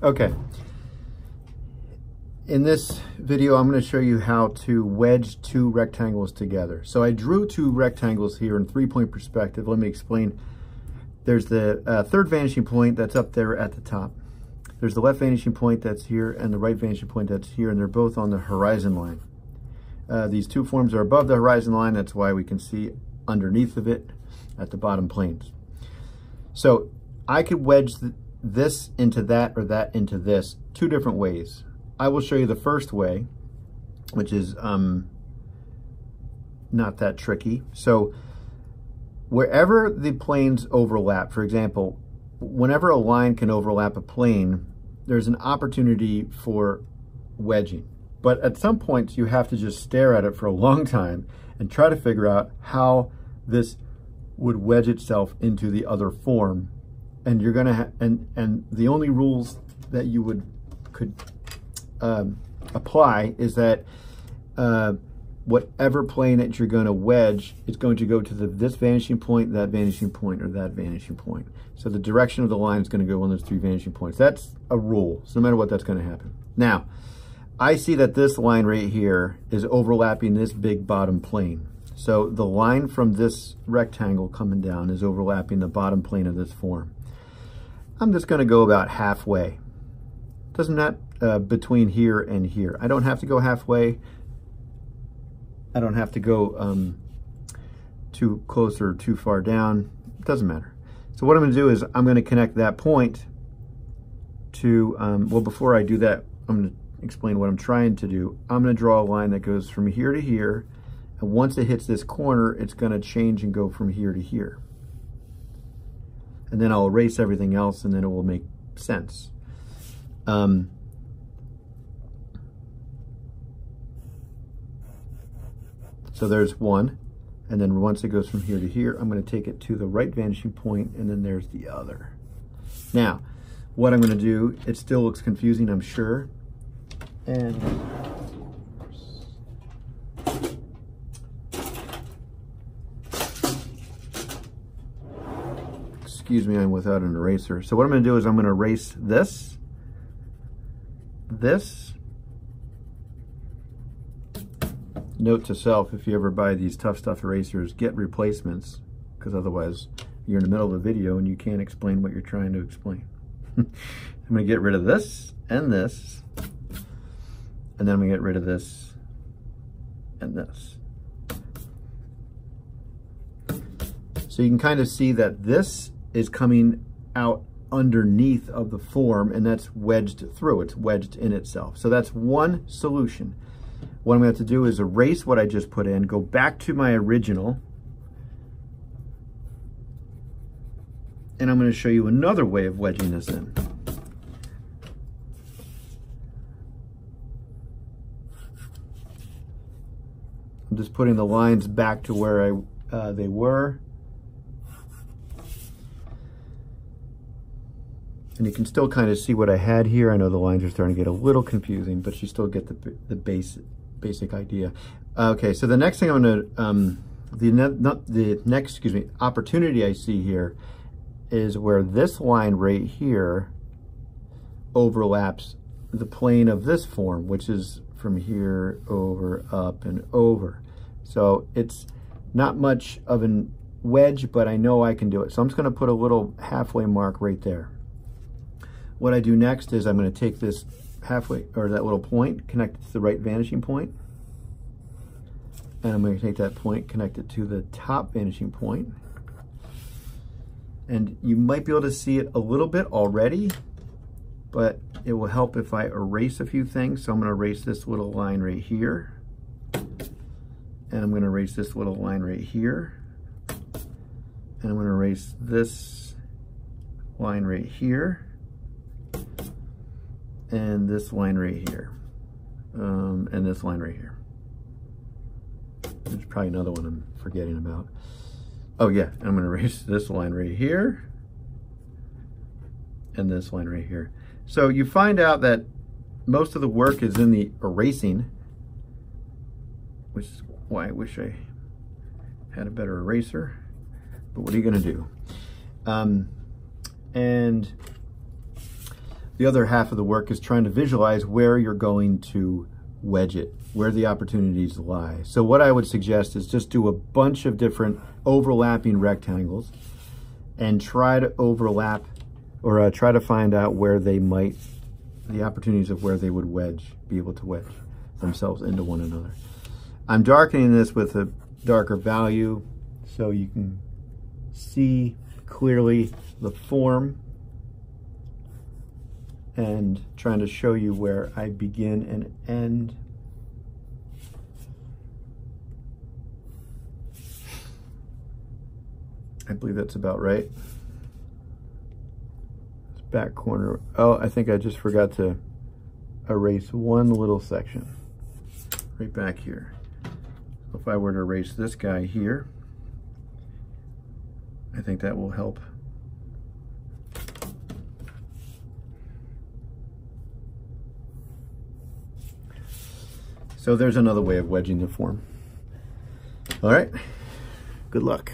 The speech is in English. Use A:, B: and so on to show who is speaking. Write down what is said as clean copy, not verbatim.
A: Okay. In this video, I'm going to show you how to wedge two rectangles together. So I drew two rectangles here in three-point perspective. Let me explain. There's the third vanishing point that's up there at the top. There's the left vanishing point that's here and the right vanishing point that's here, and they're both on the horizon line. These two forms are above the horizon line. That's why we can see underneath of it at the bottom planes. So I could wedge this into that or that into this two different ways. I will show you the first way, which is not that tricky. So wherever the planes overlap, for example, whenever a line can overlap a plane, there's an opportunity for wedging. But at some points, you have to just stare at it for a long time and try to figure out how this would wedge itself into the other form. And you're gonna and the only rules that you could apply is that whatever plane that you're going to wedge is going to go to this vanishing point, that vanishing point, or that vanishing point. So the direction of the line is going to go on those three vanishing points. That's a rule. So no matter what, that's going to happen. Now, I see that this line right here is overlapping this big bottom plane. So the line from this rectangle coming down is overlapping the bottom plane of this form. I'm just going to go about halfway. Doesn't that between here and here. I don't have to go halfway. I don't have to go too close or too far down. It doesn't matter. So what I'm going to do is I'm going to connect that point to, well, before I do that, I'm going to explain what I'm trying to do. I'm going to draw a line that goes from here to here. And once it hits this corner, it's going to change and go from here to here. And then I'll erase everything else, and then it will make sense. So there's one, and then once it goes from here to here, I'm going to take it to the right vanishing point, and then there's the other. Now, what I'm going to do, it still looks confusing, I'm sure, and excuse me, I'm without an eraser. So what I'm going to do is I'm going to erase this, Note to self, if you ever buy these Tough Stuff erasers, get replacements, because otherwise you're in the middle of a video and you can't explain what you're trying to explain. I'm going to get rid of this, and then I'm going to get rid of this and this. So you can kind of see that this is coming out underneath of the form, and that's wedged through. It's wedged in itself. So that's one solution. What I'm going to have to do is erase what I just put in, go back to my original, and I'm going to show you another way of wedging this in. I'm just putting the lines back to where they were. And you can still kind of see what I had here. I know the lines are starting to get a little confusing, but you still get the basic idea. Okay, so the next thing I'm going to, the next opportunity I see here is where this line right here overlaps the plane of this form, which is from here over, up, and over. So it's not much of a wedge, but I know I can do it. So I'm just going to put a little halfway mark right there. What I do next is I'm going to take this halfway, or that little point, connect it to the right vanishing point, and I'm going to take that point, connect it to the top vanishing point. And you might be able to see it a little bit already, but it will help if I erase a few things. So I'm going to erase this little line right here, and I'm going to erase this little line right here, and I'm going to erase this line right here, and this line right here, and this line right here. There's probably another one I'm forgetting about. Oh yeah, I'm going to erase this line right here, and this line right here. So you find out that most of the work is in the erasing, which is why I wish I had a better eraser, but what are you going to do? And The other half of the work is trying to visualize where you're going to wedge it, where the opportunities lie. So what I would suggest is just do a bunch of different overlapping rectangles and try to overlap, or try to find out where they might, the opportunities of where they would be able to wedge themselves into one another. I'm darkening this with a darker value so you can see clearly the form, and trying to show you where I begin and end. I believe that's about right. This back corner. Oh, I think I just forgot to erase one little section right back here. If I were to erase this guy here, I think that will help. So there's another way of wedging the form. All right, good luck.